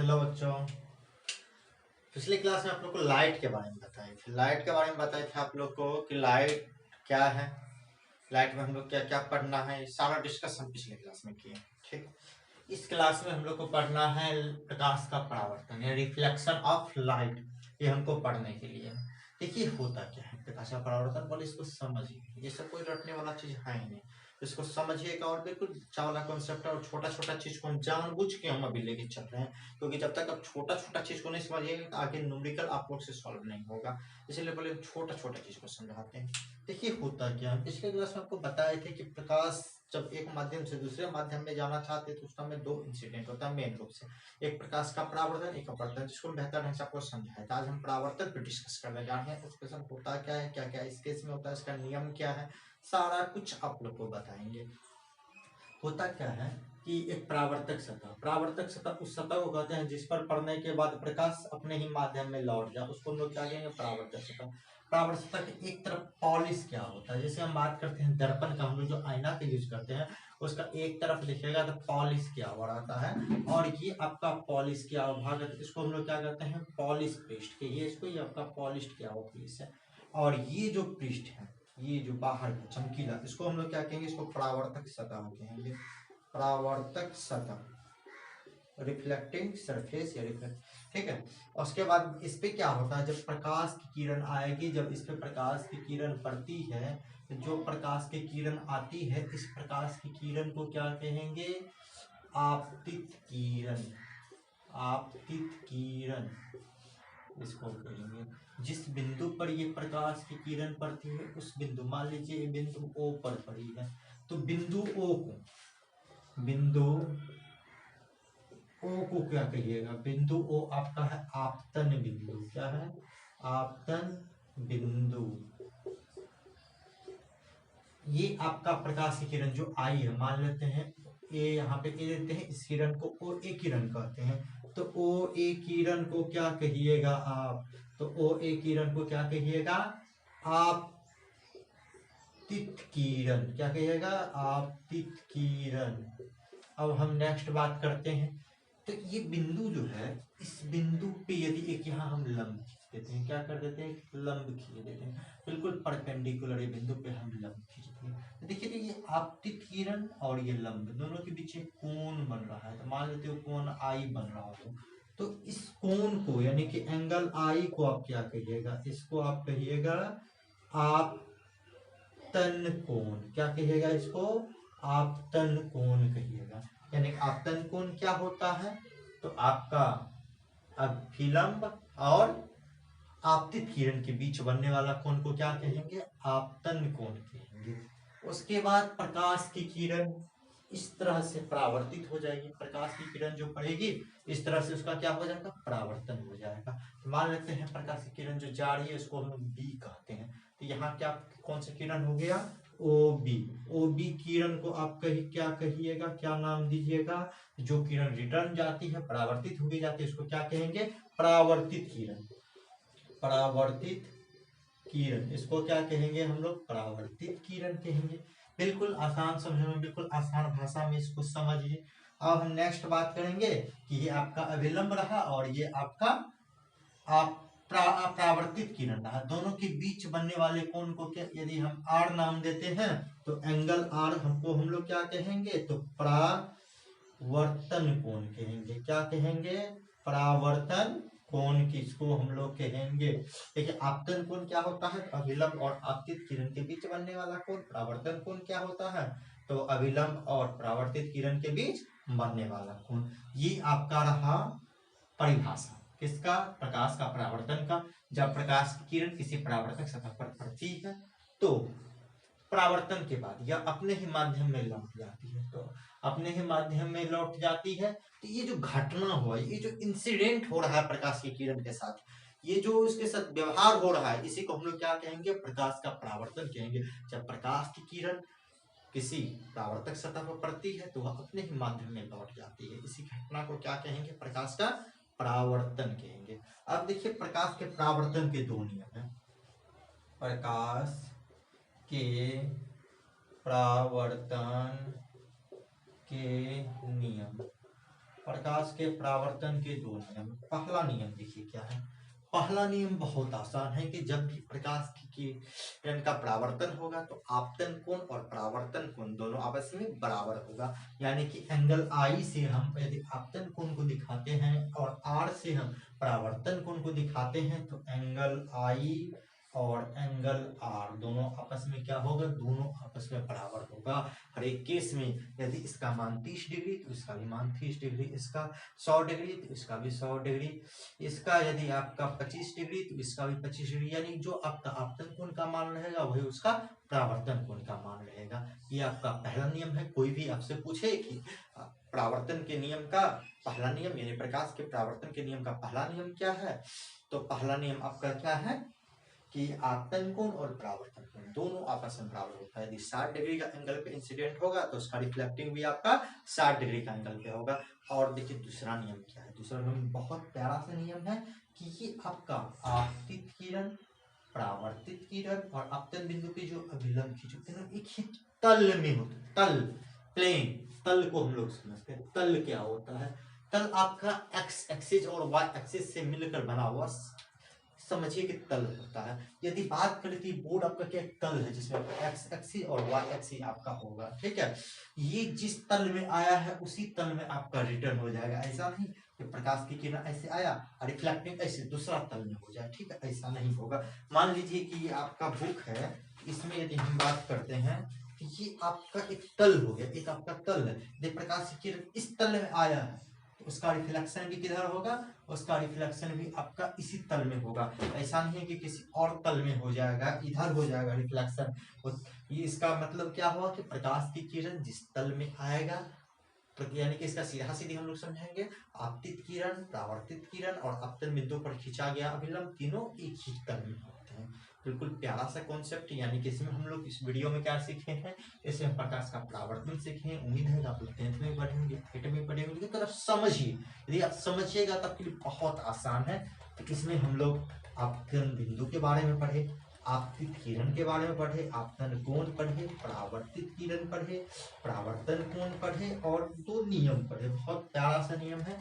Hello बच्चों। पिछली class में आप लोग को लाइट के बारे में बताए थे। लाइट के बारे में बताए थे आप लोग को कि लाइट क्या है, लाइट में हम लोग क्या क्या पढ़ना है, ये सारा डिस्कशन पिछले क्लास में किए। ठीक, इस क्लास में हम लोग को पढ़ना है प्रकाश का परावर्तन या रिफ्लेक्शन ऑफ लाइट। ये हमको पढ़ने के लिए है। देखिए होता क्या है प्रकाश का परावर्तन, बोले इसको समझिए। ये सब कोई रटने वाला चीज है ही नहीं, इसको समझिएगा और बिल्कुल अच्छा वाला कॉन्सेप्ट है। और छोटा छोटा चीज को हम जानबूझ के हम अभी लेके चल रहे हैं, क्योंकि जब तक आप छोटा छोटा चीज को नहीं समझिएगा तो आगे न्यूमेरिकल आप लोग से सॉल्व नहीं होगा। इसलिए बोले छोटा छोटा चीज को समझाते हैं। देखिए होता क्या है, पिछले क्लास में आपको बताए थे कि प्रकाश जब एक माध्यम से दूसरे माध्यम में जाना चाहते हैं तो उसका में दो इंसिडेंट होता है मेन रूप से। एक प्रकाश का परावर्तन, एक अपवर्तन, जिसको हम बेहतर ढंग से आपको समझाया था। आज हम परावर्तन पर डिस्कस करने जा रहे हैं। उस क्वेश्चन होता क्या है, क्या क्या इस केस में होता है, इसका नियम क्या है, सारा कुछ आप लोग को बताएंगे। होता क्या है कि एक परावर्तक सतह उस सतह को कहते हैं जिस पर पड़ने के बाद प्रकाश अपने ही माध्यम में लौट जाए, उसको हम लोग क्या कहेंगे, परावर्तक सतह। परावर्तक सतह की एक तरफ पॉलिश क्या होता है, जैसे हम बात करते हैं दर्पण का, हम लोग जो आईना का यूज करते हैं उसका एक तरफ दिखेगा तो पॉलिश किया हुआ रहता है, और ये आपका पॉलिश किया हुआ भाग है, इसको हम लोग क्या कहते हैं, पॉलिश पृष्ठ के। ये इसको, ये आपका पॉलिश किया हुआ पृष्ठ है। और ये जो पृष्ठ है, ये जो बाहर का चमकीला, इसको हम लोग क्या कहेंगे, इसको परावर्तक सतह कहेंगे। परावर्तक सतह, रिफ्लेक्टिंग सरफेस या रिफ्लेक्ट, ठीक है। उसके बाद इस पे क्या होता है, जब प्रकाश की किरण आएगी, जब इस पे प्रकाश की किरण पड़ती है, तो जो प्रकाश की किरण आती है, इस प्रकाश की किरण को क्या कहेंगे, आपतित किरण। आपतित किरण इसको कहेंगे। जिस बिंदु पर ये प्रकाश की किरण पड़ती है उस बिंदु, मान लीजिए ये बिंदु O पर पड़ी है, तो बिंदु O को क्या कहिएगा, बिंदु O आपका है आपतन बिंदु। क्या है, आपतन बिंदु। ये आपका प्रकाश की किरण जो आई है, मान लेते हैं ए, यहाँ पे ए लेते हैं, इस किरण को ओ ए किरण कहते हैं। तो ओ ए किरण को क्या कहिएगा आप, तो ओ ए किरण को क्या कहिएगा, आपतित किरण। क्या कहिएगा, आपतित किरण। अब हम नेक्स्ट बात करते हैं, तो ये बिंदु जो है, इस बिंदु पे यदि एक यहाँ हम लंब खींच देते हैं, क्या कर देते हैं, लंब खींच देते हैं, बिल्कुल परपेंडिकुलर ये बिंदु पे हम लंब खींचते हैं, तो देखिए तो ये आपतित किरण और ये लंब दोनों के बीच एक कोण बन रहा है। तो मान लेते हो कोण आई बन रहा हो, तो इस कोण को यानी कि एंगल आई को आप क्या कहिएगा, इसको आप कहिएगा आपतन कोण। क्या कहिएगा इसको, आपतन कोण कहिएगा। यानी आपतन कोण क्या होता है, तो आपका अभिलंब और आपतित किरण के बीच बनने वाला कोण को क्या कहेंगे, आपतन कोण कहेंगे। उसके बाद प्रकाश की किरण इस तरह से परावर्तित हो जाएगी, प्रकाश की किरण जो पड़ेगी इस तरह से उसका क्या हो जाएगा, परावर्तन हो जाएगा। तो मान लेते हैं प्रकाश की किरण जो जा रही है उसको हम बी कहते हैं, तो यहाँ क्या कौन सा किरण हो गया, ओ बी किरण को आप क्या कहिएगा, क्या नाम दीजिएगा, जो किरण रिटर्न जाती है, परावर्तित होगी जाती है, उसको क्या कहेंगे, परावर्तित किरण। परावर्तित किरण, इसको क्या कहेंगे हम लोग, परावर्तित किरण कहेंगे। बिल्कुल आसान समझने में, बिल्कुल आसान भाषा में इसको समझिए। अब हम नेक्स्ट बात करेंगे कि ये आपका अविलंब रहा और ये आपका आप परावर्तित किरण रहा। दोनों के बीच बनने वाले कोण को क्या यदि हम आर नाम देते हैं, तो एंगल आर हमको हम लोग क्या कहेंगे, तो परावर्तन कोण कहेंगे। क्या कहेंगे, परावर्तन कोण किसको हम लोग कहेंगे। देखिए आपतन कोण क्या होता है, अभिलंब और आपतित किरण के बीच बनने वाला कोण। परावर्तन कोण क्या होता है, तो अभिलंब और परावर्तित किरण के बीच बनने वाला कोण। ये आपका रहा परिभाषा किसका, प्रकाश का परावर्तन का। जब प्रकाश की किरण किसी परावर्तक सतह पर पड़ती है तो परावर्तन के बाद या अपने ही माध्यम में लौट जाती है, तो अपने ही माध्यम में लौट जाती है, तो ये जो घटना हुआ, ये जो इंसिडेंट हो रहा है प्रकाश की किरण के साथ, ये जो इसके साथ व्यवहार हो रहा है, इसी को हम लोग क्या कहेंगे, प्रकाश का परावर्तन कहेंगे। जब प्रकाश की किरण किसी परावर्तक सतह पर पड़ती है तो वह अपने ही माध्यम में लौट जाती है, इसी घटना को क्या कहेंगे, प्रकाश का परावर्तन कहेंगे। अब देखिए प्रकाश के परावर्तन के दो नियम हैं। प्रकाश के परावर्तन के नियम, प्रकाश के परावर्तन के दो नियम। पहला नियम देखिए क्या है। पहला नियम बहुत आसान है कि जब भी प्रकाश की किरण का परावर्तन होगा तो आपतन कोण और परावर्तन कोण दोनों आपस में बराबर होगा। यानी कि एंगल आई से हम यदि आपतन कोण को दिखाते हैं और आर से हम परावर्तन कोण को दिखाते हैं तो एंगल आई और एंगल आर दोनों आपस में क्या होगा, दोनों आपस में बराबर होगा। हर एक केस में यदि इसका मान 30 डिग्री तो इसका भी मान 30 डिग्री, इसका 100 डिग्री तो इसका भी 100 डिग्री, इसका यदि आपका 25 डिग्री तो इसका भी 25 डिग्री। यानी जो आपका आपतन कोण का मान रहेगा वही उसका परावर्तन कोण का मान रहेगा। ये आपका पहला नियम है। कोई भी आपसे पूछे कि परावर्तन के नियम का पहला नियम यानी प्रकाश के परावर्तन के नियम का पहला नियम क्या है, तो पहला नियम आपका क्या है कि आपतन कोण और परावर्तन कोण दोनों आपस में बराबर होता है। यदि 60 डिग्री का एंगल पे इंसिडेंट होगा तो उसका रिफ्लेक्टिंग भी आपका 60 डिग्री का एंगल पे होगा। और देखिए दूसरा नियम क्या है। दूसरा नियम बहुत प्यारा सा नियम है कि ये आपका आपतित किरण, परावर्तित किरण और आपतन बिंदु के जो अभिलंब खींचते हैं एक ही तल में होते हैं। तल, प्लेन, तल को हम लोग समझते हैं। तल क्या होता है, तल आपका एक्स एक्सिस और वाई एक्सिस से मिलकर बना हुआ समझिए कि तल होता है। यदि बात करें तो बोर्ड आपका क्या तल है जिसमें एक्स एक्सिस और वाई एक्सिस आपका होगा, ठीक है। ये जिस तल में आया है उसी तल में आपका रिटर्न हो जाएगा। ऐसा नहीं कि प्रकाश की किरण ऐसे आया और रिफ्लेक्टिंग ऐसे दूसरा तल में हो जाए, ठीक है, ऐसा नहीं होगा। मान लीजिए कि ये आपका बुक है, इसमें यदि हम बात करते हैं तो ये आपका एक तल हो गया, एक आपका तल है। यदि प्रकाश की किरण इस तल में आया है तो उसका रिफ्लेक्शन भी किधर होगा, उसका रिफ्लेक्शन भी आपका इसी तल में होगा। ऐसा नहीं है कि किसी और तल में हो जाएगा, इधर हो जाएगा रिफ्लेक्शन। ये इसका मतलब क्या हुआ कि प्रकाश की किरण जिस तल में आएगा, यानी कि इसका सीधा सीधी हम लोग समझेंगे आपतित किरण, परावर्तित किरण और आपतन बिंदु पर खींचा गया अभिलंब तीनों एक ही तल में होते हैं। बिल्कुल प्यारा सा कॉन्सेप्ट। यानी कि इसमें हम लोग इस वीडियो में क्या सीखे हैं, इसमें हम प्रकाश का परावर्तन सीखे हैं। उम्मीद है कि आप लोग 10th में पढ़ेंगे, 8th में पढ़ेंगे, लेकिन तरफ समझिए। यदि आप समझिएगा तो आपके लिए बहुत आसान है। तो इसमें हम लोग आपतन बिंदु के बारे में पढ़े, आपतित किरण के बारे में पढ़े, आपतन कोण पढ़े, परावर्तित किरण पढ़े, परावर्तन कोण पढ़े और दो नियम पढ़े। बहुत प्यारा सा नियम है।